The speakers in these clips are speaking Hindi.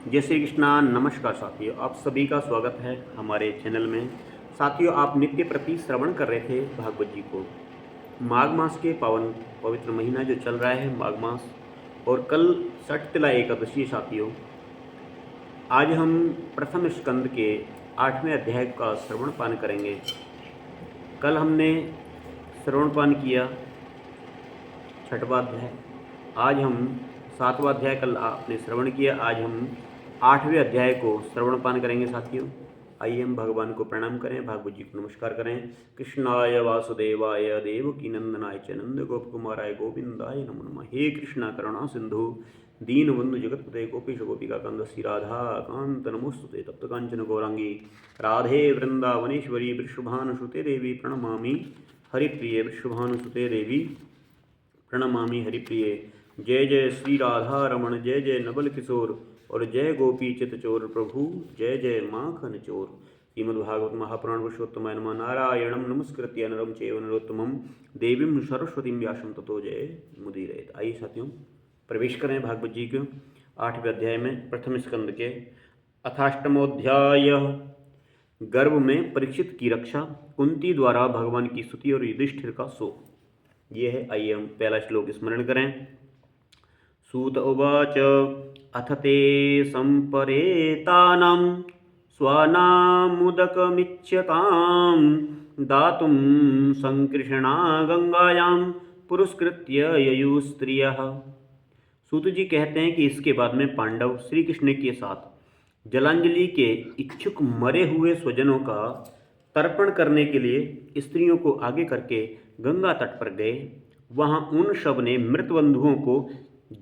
जय श्री कृष्णा। नमस्कार साथियों, आप सभी का स्वागत है हमारे चैनल में। साथियों, आप नित्य प्रति श्रवण कर रहे थे भागवत जी को। माघ मास के पावन पवित्र महीना जो चल रहा है माघ मास, और कल षटतिला एकादशी है साथियों। आज हम प्रथम स्कंद के 8वें अध्याय का श्रवण पान करेंगे। कल हमने श्रवण पान किया 6वां अध्याय, आज हम 7वां अध्याय कल आपने श्रवण किया। आज हम 8वें अध्याय को श्रवण पान करेंगे साथियों। आइए हम भगवान को प्रणाम करें, भागवत जी को नमस्कार करें। कृष्णाय वासुदेवाय देवकी नंदनाय च नंद गोप कुमाराय गोविंदाय नमो नमः। हे कृष्णा करुणा सिंधु दीनबंधु जगतपते गोपीश गोपिका कांद श्री राधा कांत नमोस्तुते तप्त कांचन गौरांगी राधे वृंदावनेश्वरी वृषभानुसुते देवी प्रणमामि हरिप्रिय। वृषभानुसुते देवी प्रणमामि हरिप्रिय। जय जय श्री राधा रमण, जय जय नबल किशोर, और जय गोपी चित चोर प्रभु, जय जय माखन चोर। श्रीमद्भागवत महापुराण पुरुषोत्तमाय नमः। नारायणं नमस्कृत्य नरं चैव नरोत्तमं देवीं सरस्वतीं व्यासं ततो जय मुदीरयेत्। आइए साथियों, प्रवेश करें भागवत जी के 8वें अध्याय में, प्रथम स्कंद के अथाष्टमोध्याय। गर्भ में परीक्षित की रक्षा, कुंती द्वारा भगवान की स्तुति और युधिष्ठिर का शोक, ये है। आइए हम पहला श्लोक स्मरण करें। सूत उवाच अथ ते संपरेतानां स्वानामुदकमिच्छतां दातुं संकृष्णा गंगायां पुरस्कृत्य ययुस्त्रियः। सूत जी कहते हैं कि इसके बाद में पांडव श्री कृष्ण के साथ जलांजलि के इच्छुक मरे हुए स्वजनों का तर्पण करने के लिए स्त्रियों को आगे करके गंगा तट पर गए। वहां उन सब ने मृत बंधुओं को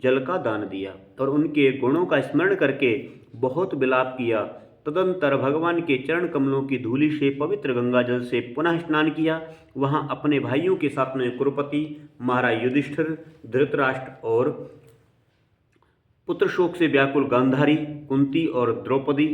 जल का दान दिया और उनके गुणों का स्मरण करके बहुत विलाप किया। तदंतर भगवान के चरण कमलों की धूलि से पवित्र गंगा जल से पुनः स्नान किया। वहां अपने भाइयों के साथ में कुरुपति, महाराज युधिष्ठिर, धृतराष्ट्र और पुत्र शोक से व्याकुल गांधारी, कुंती और द्रौपदी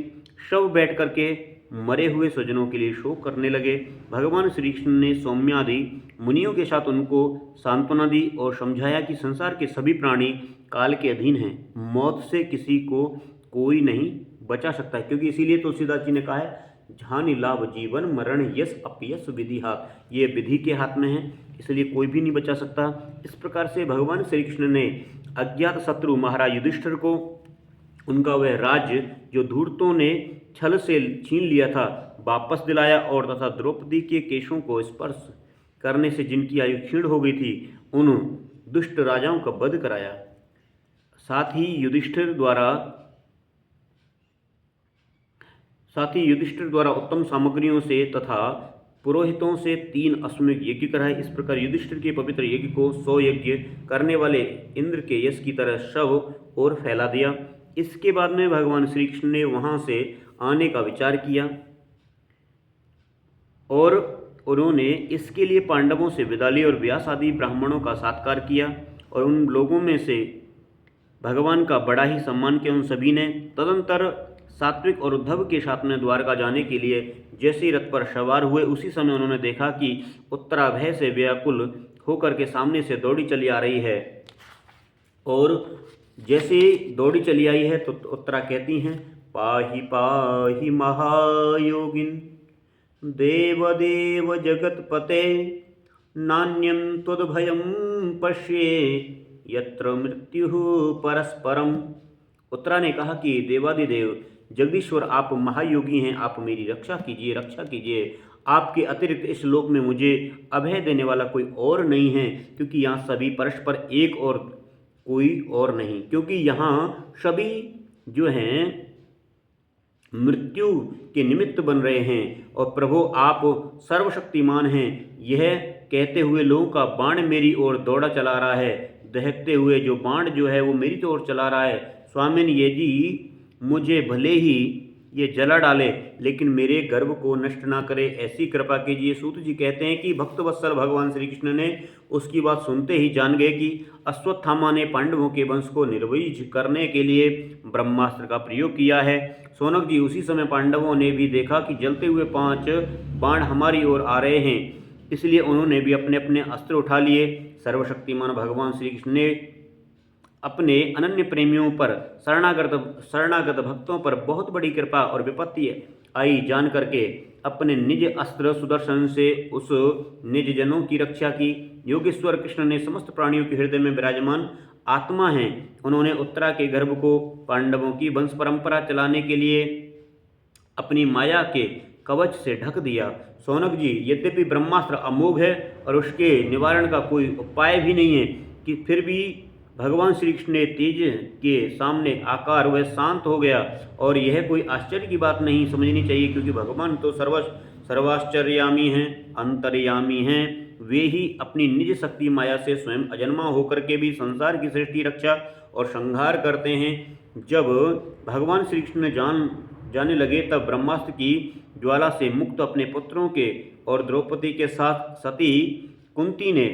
सब बैठ करके मरे हुए स्वजनों के लिए शोक करने लगे। भगवान श्री कृष्ण ने सौम्यादि मुनियों के साथ उनको सांत्वना दी और समझाया कि संसार के सभी प्राणी काल के अधीन हैं, मौत से किसी को कोई नहीं बचा सकता है। क्योंकि इसीलिए तुलसीदास जी ने कहा है, हानि लाभ जीवन मरण यश अपयश विधि हाथ, ये विधि के हाथ में है, इसलिए कोई भी नहीं बचा सकता। इस प्रकार से भगवान श्री कृष्ण ने अज्ञात शत्रु महाराज युधिष्ठिर को उनका वह राज्य जो धूर्तों ने छल से छीन लिया था वापस दिलाया, और तथा द्रौपदी के केशों को स्पर्श करने से जिनकी आयु क्षीण हो गई थी उन दुष्ट राजाओं का वध कराया। साथ ही युधिष्ठिर द्वारा उत्तम सामग्रियों से तथा पुरोहितों से 3 अश्वमेध यज्ञ कराए। इस प्रकार युधिष्ठिर के पवित्र यज्ञ को 100 यज्ञ करने वाले इंद्र के यश की तरह सब और फैला दिया। इसके बाद में भगवान श्री कृष्ण ने वहां से आने का विचार किया और उन्होंने इसके लिए पांडवों से विदा ली और व्यास आदि ब्राह्मणों का सत्कार किया, और उन लोगों में से भगवान का बड़ा ही सम्मान किया उन सभी ने। तदंतर सात्विक और उद्धव के साथ में द्वारका जाने के लिए जैसे ही रथ पर सवार हुए, उसी समय उन्होंने देखा कि उत्तरा भय से व्याकुल होकर के सामने से दौड़ी चली आ रही है। और जैसे दौड़ी चली आई है तो उत्तरा कहती हैं, पाहि पाहि महायोगिन देवदेव जगतपते नान्यं त्वद्भयं पश्ये यत्र मृत्यु परस्परम। उत्तरा ने कहा कि देवादिदेव जगदीश्वर, आप महायोगी हैं, आप मेरी रक्षा कीजिए, रक्षा कीजिए। आपके अतिरिक्त इस लोक में मुझे अभय देने वाला कोई और नहीं है, क्योंकि यहाँ सभी परस्पर एक और कोई और नहीं, क्योंकि यहाँ सभी जो हैं मृत्यु के निमित्त बन रहे हैं। और प्रभु आप सर्वशक्तिमान हैं। यह कहते हुए लोगों का बाण मेरी ओर दौड़ा चला रहा है, दहकते हुए जो बाण जो है वो मेरी ओर चला रहा है। स्वामिन यदि मुझे भले ही ये जला डाले, लेकिन मेरे गर्भ को नष्ट ना करे, ऐसी कृपा कीजिए। सूत जी कहते हैं कि भक्त वत्सल भगवान श्री कृष्ण ने उसकी बात सुनते ही जान गए कि अश्वत्थामा ने पांडवों के वंश को निर्वीज करने के लिए ब्रह्मास्त्र का प्रयोग किया है। सोनक जी, उसी समय पांडवों ने भी देखा कि जलते हुए 5 बाण हमारी ओर आ रहे हैं, इसलिए उन्होंने भी अपने अपने अस्त्र उठा लिए। सर्वशक्तिमान भगवान श्री कृष्ण ने अपने अनन्य प्रेमियों पर, शरणागत भक्तों पर बहुत बड़ी कृपा और विपत्ति आई जान करके अपने निज अस्त्र सुदर्शन से उस निज जनों की रक्षा की। योगेश्वर कृष्ण ने समस्त प्राणियों के हृदय में विराजमान आत्मा हैं। उन्होंने उत्तरा के गर्भ को पांडवों की वंश परंपरा चलाने के लिए अपनी माया के कवच से ढक दिया। शौनक जी, यद्यपि ब्रह्मास्त्र अमोघ है और उसके निवारण का कोई उपाय भी नहीं है, कि फिर भी भगवान श्री कृष्ण ने तेज के सामने आकार वह शांत हो गया। और यह कोई आश्चर्य की बात नहीं समझनी चाहिए, क्योंकि भगवान तो सर्वाश्चर्यामी हैं, अंतर्यामी हैं। वे ही अपनी निज शक्ति माया से स्वयं अजन्मा होकर के भी संसार की सृष्टि, रक्षा और संहार करते हैं। जब भगवान श्री कृष्ण जाने लगे, तब ब्रह्मास्त्र की ज्वाला से मुक्त अपने पुत्रों के और द्रौपदी के साथ सती कुंती ने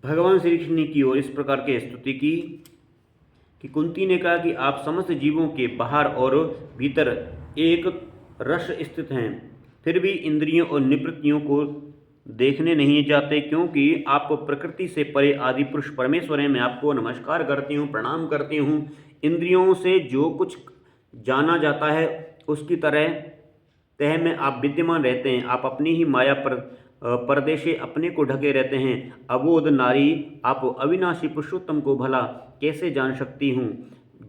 भगवान श्री कृष्ण की ओर इस प्रकार की स्तुति की कि कुंती ने कहा कि आप समस्त जीवों के बाहर और भीतर एक रस स्थित हैं, फिर भी इंद्रियों और निवृत्तियों को देखने नहीं जाते, क्योंकि आप प्रकृति से परे आदि पुरुष परमेश्वर हैं। मैं आपको नमस्कार करती हूँ, प्रणाम करती हूँ। इंद्रियों से जो कुछ जाना जाता है उसकी तह में आप विद्यमान रहते हैं। आप अपनी ही माया पर पर्दे से अपने को ढके रहते हैं। अबोध नारी, आप अविनाशी पुरुषोत्तम को भला कैसे जान सकती हूँ?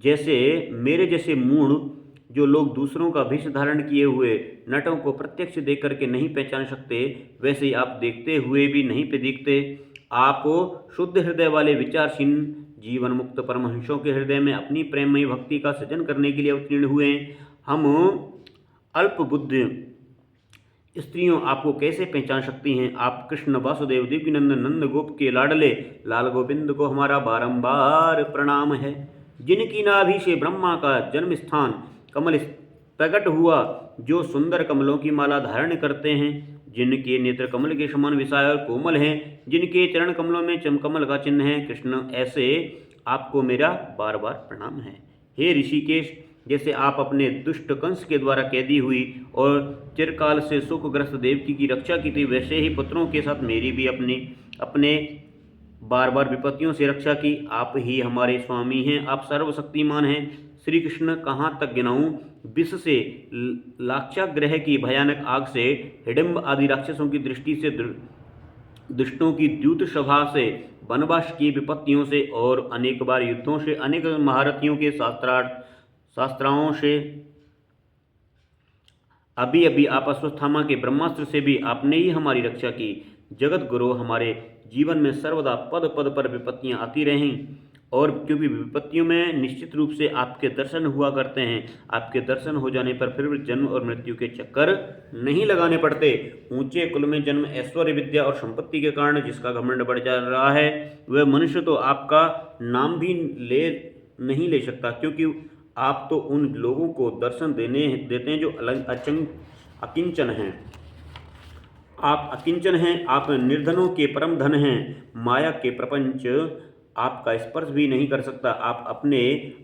जैसे मेरे जैसे मूढ़ जो लोग दूसरों का भेष धारण किए हुए नटों को प्रत्यक्ष देख करके नहीं पहचान सकते, वैसे ही आप देखते हुए भी नहीं दिखते। आप शुद्ध हृदय वाले विचारशील जीवन मुक्त परमहंसों के हृदय में अपनी प्रेममयी भक्ति का सृजन करने के लिए अवतीर्ण हुए हैं। हम अल्प बुद्धि स्त्रियों आपको कैसे पहचान सकती हैं? आप कृष्ण वासुदेव देवकीनंदन नंद गोप के लाडले लाल गोविंद को हमारा बारंबार प्रणाम है। जिनकी नाभि से ब्रह्मा का जन्म स्थान कमल प्रकट हुआ, जो सुंदर कमलों की माला धारण करते हैं, जिनके नेत्र कमल के समान विशाल और कोमल हैं, जिनके चरण कमलों में चमकमल का चिन्ह है, कृष्ण ऐसे आपको मेरा बार बार प्रणाम है। हे ऋषिकेश, जैसे आप अपने दुष्ट कंस के द्वारा कैदी हुई और चिरकाल से शोकग्रस्त देवकी की रक्षा की थी, वैसे ही पुत्रों के साथ मेरी भी अपने बार बार विपत्तियों से रक्षा की। आप ही हमारे स्वामी हैं, आप सर्वशक्तिमान हैं। श्री कृष्ण, कहाँ तक गिनाऊं? विष से, लाक्षागृह की भयानक आग से, हिडिंब आदि राक्षसों की दृष्टि से, दुष्टों की द्यूत सभा से, वनवास की विपत्तियों से और अनेक बार युद्धों से, अनेक महारथियों के शास्त्राओं से, अभी अभी आप अश्वत्थामा के ब्रह्मास्त्र से भी आपने ही हमारी रक्षा की। जगत गुरु, हमारे जीवन में सर्वदा पद पद पर विपत्तियां आती रहें, और क्योंकि विपत्तियों में निश्चित रूप से आपके दर्शन हुआ करते हैं। आपके दर्शन हो जाने पर फिर जन्म और मृत्यु के चक्कर नहीं लगाने पड़ते। ऊंचे कुल में जन्म, ऐश्वर्य, विद्या और संपत्ति के कारण जिसका घमंड बढ़ जा रहा है, वह मनुष्य तो आपका नाम भी नहीं ले सकता, क्योंकि आप तो उन लोगों को दर्शन देते हैं जो अकिंचन हैं। आप अकिंचन हैं, आप निर्धनों के परम धन हैं। माया के प्रपंच आपका स्पर्श भी नहीं कर सकता। आप अपने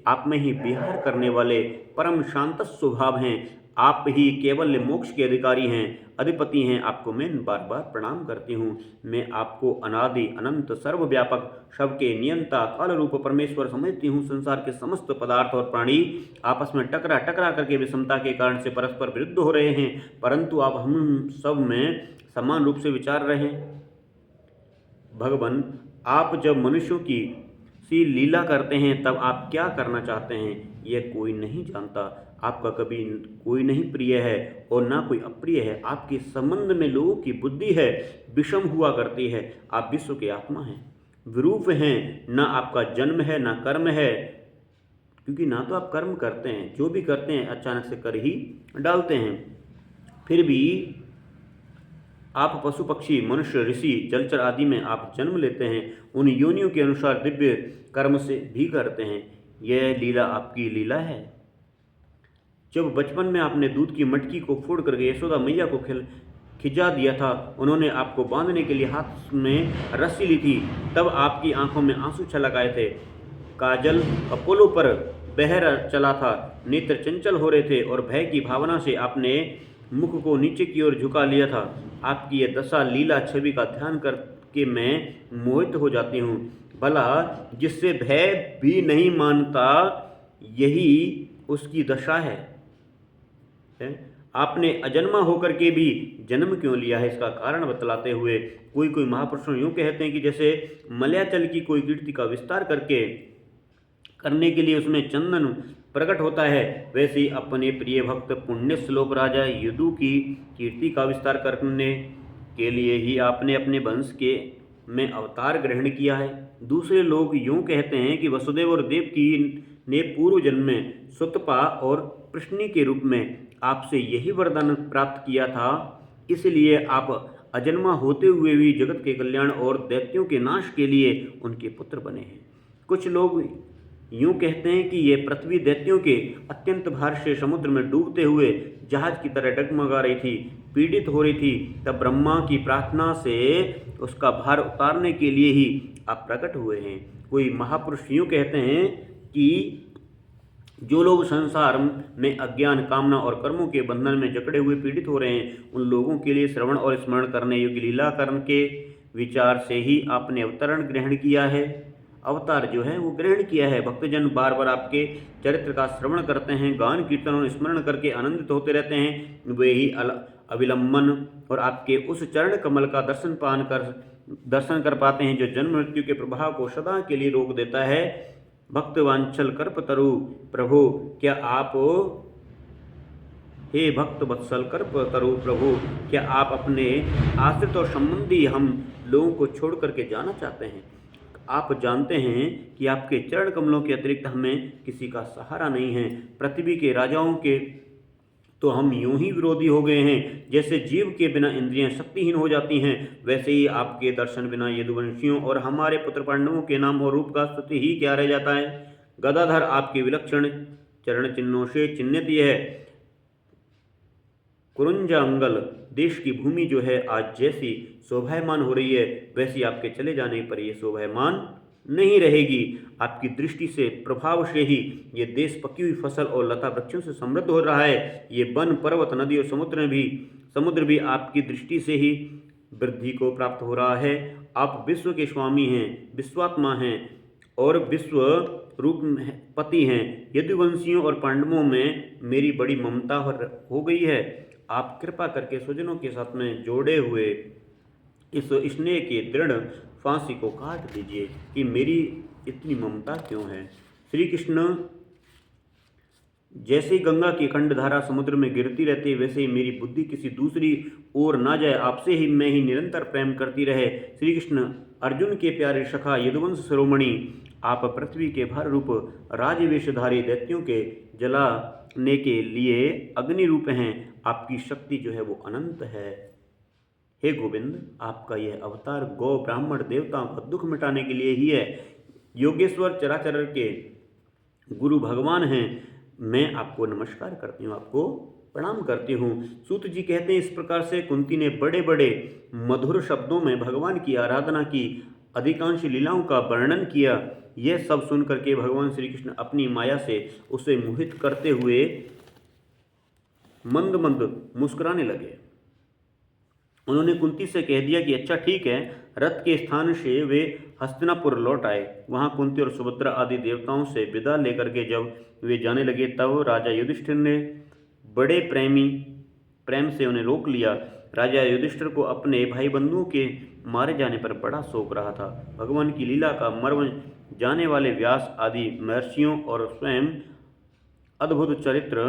आप में ही विहार करने वाले परम शांत स्वभाव हैं। आप ही केवल मोक्ष के अधिकारी हैं, अधिपति हैं। आपको मैं बार बार प्रणाम करती हूँ। मैं आपको अनादि अनंत सर्वव्यापक, सबके नियंता, काल रूप परमेश्वर समझती हूँ। संसार के समस्त पदार्थ और प्राणी आपस में टकरा करके विषमता के कारण से परस्पर विरुद्ध हो रहे हैं, परंतु आप हम सब में समान रूप से विचार रहे हैं। भगवान, आप जब मनुष्यों की सी लीला करते हैं, तब आप क्या करना चाहते हैं, यह कोई नहीं जानता। आपका कभी कोई नहीं प्रिय है और ना कोई अप्रिय है। आपके संबंध में लोगों की बुद्धि है विषम हुआ करती है। आप विश्व के आत्मा हैं, विरूप हैं। ना आपका जन्म है, ना कर्म है, क्योंकि ना तो आप कर्म करते हैं, जो भी करते हैं अचानक से कर ही डालते हैं। फिर भी आप पशु पक्षी, मनुष्य, ऋषि, जलचर आदि में आप जन्म लेते हैं। उन योनियों के अनुसार दिव्य कर्म से भी करते हैं। यह लीला आपकी लीला है। जब बचपन में आपने दूध की मटकी को फोड़ करके यशोदा मैया को खिंचा दिया था, उन्होंने आपको बांधने के लिए हाथ में रस्सी ली थी, तब आपकी आंखों में आंसू छलक आए थे। काजल अपोलो पर बह चला था, नेत्र चंचल हो रहे थे और भय की भावना से आपने मुख को नीचे की ओर झुका लिया था। आपकी यह दशा लीला छवि का ध्यान करके मैं मोहित हो जाती हूँ। भला जिससे भय भी नहीं मानता, यही उसकी दशा है। आपने अजन्मा होकर के भी जन्म क्यों लिया है, इसका कारण बतलाते हुए कोई महापुरुष यूँ कहते हैं कि जैसे मलयाचल की कोई कीर्ति का विस्तार करने के लिए उसमें चंदन प्रकट होता है, वैसे ही अपने प्रिय भक्त पुण्य श्लोक राजा यदु की कीर्ति का विस्तार करने के लिए ही आपने अपने वंश के में अवतार ग्रहण किया है। दूसरे लोग यूँ कहते हैं कि वसुदेव और देवकी ने पूर्व जन्म में सुतपा और प्रश्नि के रूप में आपसे यही वरदान प्राप्त किया था, इसलिए आप अजन्मा होते हुए भी जगत के कल्याण और दैत्यों के नाश के लिए उनके पुत्र बने हैं। कुछ लोग यूँ कहते हैं कि ये पृथ्वी दैत्यों के अत्यंत भार से समुद्र में डूबते हुए जहाज की तरह डगमगा रही थी, पीड़ित हो रही थी। तब ब्रह्मा की प्रार्थना से उसका भार उतारने के लिए ही आप प्रकट हुए हैं। कोई महापुरुष यूँ कहते हैं कि जो लोग संसार में अज्ञान, कामना और कर्मों के बंधन में जकड़े हुए पीड़ित हो रहे हैं, उन लोगों के लिए श्रवण और स्मरण करने योग्य लीला कर्ण के विचार से ही आपने अवतरण ग्रहण किया है, अवतार जो है वो ग्रहण किया है। भक्तजन बार बार आपके चरित्र का श्रवण करते हैं, गान कीर्तन और स्मरण करके आनंदित होते रहते हैं। वे ही अविलंबन और आपके उस चरण कमल का दर्शन कर पाते हैं जो जन्म मृत्यु के प्रभाव को सदा के लिए रोक देता है। भक्तवांछल कल्पतरु प्रभु, क्या आप हे भक्त वत्सल कल्पतरु प्रभु, क्या आप अपने आश्रित और संबंधी हम लोगों को छोड़ करके जाना चाहते हैं? आप जानते हैं कि आपके चरण कमलों के अतिरिक्त हमें किसी का सहारा नहीं है। पृथ्वी के राजाओं के तो हम यूं ही विरोधी हो गए हैं। जैसे जीव के बिना इंद्रियां शक्तिहीन हो जाती हैं, वैसे ही आपके दर्शन बिना यदुवंशियों और हमारे पुत्र पांडवों के नाम और रूप का स्तुति ही क्या रह जाता है। गदाधर आपके विलक्षण चरण चिन्हों से चिन्हित यह कुरुंजांगल देश की भूमि जो है आज जैसी शोभायमान हो रही है, वैसी आपके चले जाने पर यह शोभायमान नहीं रहेगी। आपकी दृष्टि से प्रभाव से ही ये देश पकी हुई फसल और लता वृक्षों से समृद्ध हो रहा है। ये वन, पर्वत, नदी और समुद्र भी आपकी दृष्टि से ही वृद्धि को प्राप्त हो रहा है। आप विश्व के स्वामी हैं, विश्वात्मा हैं और विश्व रूप पति हैं। यदुवंशियों और पांडवों में मेरी बड़ी ममता हो गई है। आप कृपा करके स्वजनों के साथ में जोड़े हुए इस स्नेह के दृढ़ फांसी को काट दीजिए कि मेरी इतनी ममता क्यों है। श्री कृष्ण, जैसे गंगा की अखंड धारा समुद्र में गिरती रहती है, वैसे ही मेरी बुद्धि किसी दूसरी ओर ना जाए, आपसे ही मैं ही निरंतर प्रेम करती रहे। श्री कृष्ण, अर्जुन के प्यारे सखा यदुवंश शिरोमणि, आप पृथ्वी के भार रूप राजवेशधारी दैत्यों के जलाने के लिए अग्नि रूप हैं। आपकी शक्ति जो है वो अनंत है। हे गोविंद, आपका यह अवतार गौ, ब्राह्मण, देवताओं का दुख मिटाने के लिए ही है। योगेश्वर चराचर के गुरु भगवान हैं। मैं आपको नमस्कार करती हूँ, आपको प्रणाम करती हूँ। सूत जी कहते हैं, इस प्रकार से कुंती ने बड़े बड़े मधुर शब्दों में भगवान की आराधना की, अधिकांश लीलाओं का वर्णन किया। यह सब सुन करके भगवान श्री कृष्ण अपनी माया से उसे मोहित करते हुए मंद मंद मुस्कुराने लगे। उन्होंने कुंती से कह दिया कि अच्छा ठीक है। रथ के स्थान से वे हस्तिनापुर लौट आए। वहां कुंती और सुभद्रा आदि देवताओं से विदा लेकर के जब वे जाने लगे, तब राजा युधिष्ठिर ने बड़े प्रेम से उन्हें रोक लिया। राजा युधिष्ठिर को अपने भाई बंधुओं के मारे जाने पर बड़ा शोक रहा था। भगवान की लीला का मर्म जाने वाले व्यास आदि महर्षियों और स्वयं अद्भुत चरित्र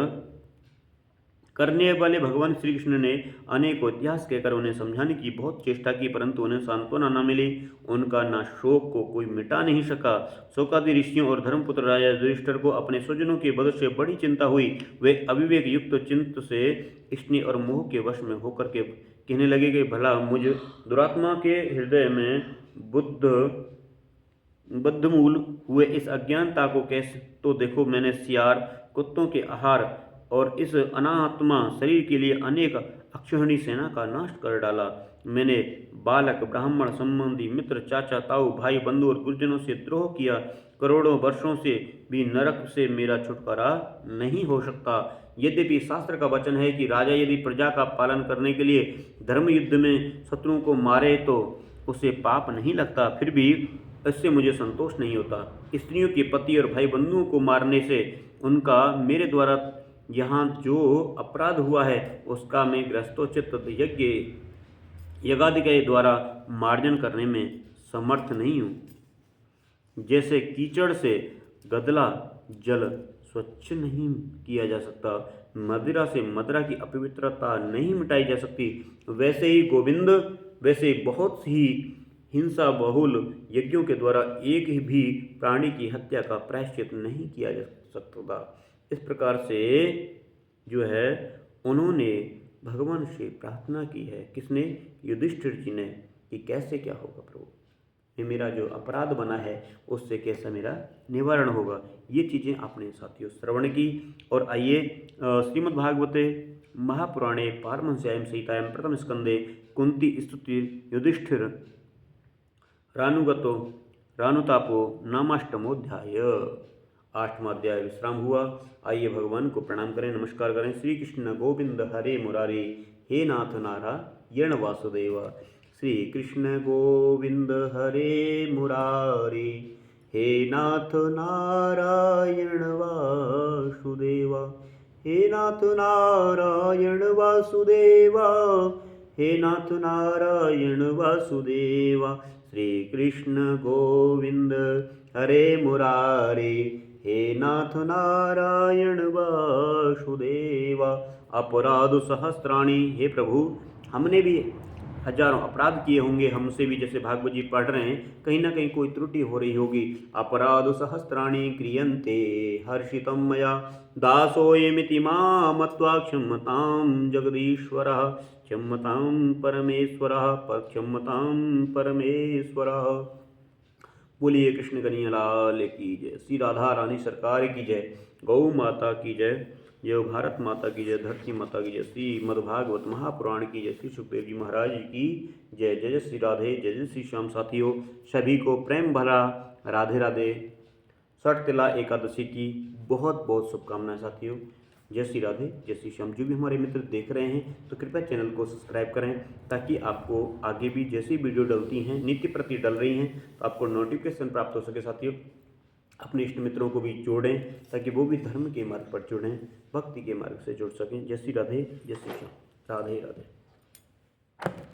करने वाले भगवान श्री कृष्ण ने अनेकों इतिहास कहकर उन्हें समझाने की बहुत चेष्टा की, परंतु उन्हें सांत्वना न मिली। उनका ना शोक को कोई मिटा नहीं सका। शोकादि ऋषियों और धर्मपुत्र राजा युधिष्ठिर को अपने स्वजनों के वध से बड़ी चिंता हुई। वे अविवेक युक्त चिंत से स्नेह और मोह के वश में होकर के कहने लगे कि भला मुझ दुरात्मा के हृदय में बद्धमूल हुए इस अज्ञानता को कैसे, तो देखो मैंने सियार, कुत्तों के आहार और इस अनात्मा शरीर के लिए अनेक अक्षौहिणी सेना का नाश कर डाला। मैंने बालक, ब्राह्मण, संबंधी, मित्र, चाचा, ताऊ, भाई, बंधु और गुरुजनों से द्रोह किया। करोड़ों वर्षों से भी नरक से मेरा छुटकारा नहीं हो सकता। यद्यपि शास्त्र का वचन है कि राजा यदि प्रजा का पालन करने के लिए धर्म युद्ध में शत्रुओं को मारे तो उसे पाप नहीं लगता, फिर भी इससे मुझे संतोष नहीं होता। स्त्रियों के पति और भाई बंधुओं को मारने से उनका मेरे द्वारा यहाँ जो अपराध हुआ है उसका मैं गृहस्थोचित यज्ञादि के द्वारा मार्जन करने में समर्थ नहीं हूँ। जैसे कीचड़ से गदला जल स्वच्छ नहीं किया जा सकता, मदिरा से मदिरा की अपवित्रता नहीं मिटाई जा सकती, वैसे ही गोविंद, वैसे बहुत ही हिंसा बहुल यज्ञों के द्वारा एक ही भी प्राणी की हत्या का प्रायश्चित नहीं किया जा सकता। इस प्रकार से जो है उन्होंने भगवान से प्रार्थना की है। किसने? युधिष्ठिर जी ने, कि कैसे क्या होगा प्रभु, ये मेरा जो अपराध बना है उससे कैसा मेरा निवारण होगा। ये चीज़ें आपने साथियों श्रवण की। और आइए श्रीमद् भागवते महापुराणे पारमहंस्यां संहितायां प्रथम स्कंदे कुंती स्तुति युधिष्ठिर रानुगतो रानुतापो नामाष्टमोध्याय, 8वां अध्याय विश्राम हुआ। आइए भगवान को प्रणाम करें, नमस्कार करें। श्री कृष्ण गोविंद हरे मुरारी, हे नाथ नारायण वासुदेव। श्री कृष्ण गोविंद हरे मुरारी, हे नाथ नारायण वासुदेव, हे नाथ नारायण वासुदेव, हे नाथ नारायण वासुदेव। श्री कृष्ण गोविंद हरे मुरारी, हे नाथ नारायण वासुदेव। अपराध सहस्राणि, हे प्रभु हमने भी हजारों अपराध किए होंगे, हमसे भी जैसे भागवत जी पढ़ रहे हैं कहीं ना कहीं कोई त्रुटि हो रही होगी। अपराध सहस्राणि क्रियन्ते हर्षितं मया, दासोऽयमिति मां मत्वा क्षम्यतां जगदीश्वरः, क्षम्यतां परमेश्वरः, क्षम्यतां परमेश्वरः। बोलिए कृष्ण कन्हैया लाल की जय। श्री राधा रानी सरकार की जय। गौ माता की जय। जय भारत माता की जय। धरती माता की जय। श्रीमद्भागवत महापुराण की जय। श्री सुखदेव जी महाराज की जय। जय जय श्री राधे, जय जय श्री श्याम। साथियों सभी को प्रेम भरा राधे राधे, षटतिला एकादशी की बहुत बहुत शुभकामनाएं साथियों। जय श्री राधे, जय श्री श्याम। जो भी हमारे मित्र देख रहे हैं तो कृपया चैनल को सब्सक्राइब करें, ताकि आपको आगे भी जैसी वीडियो डलती हैं, नित्य प्रति डल रही हैं, तो आपको नोटिफिकेशन प्राप्त हो सके। साथियों अपने इष्ट मित्रों को भी जोड़ें, ताकि वो भी धर्म के मार्ग पर जुड़ें, भक्ति के मार्ग से जुड़ सकें। जय श्री राधे, जय श्री श्याम। राधे राधे।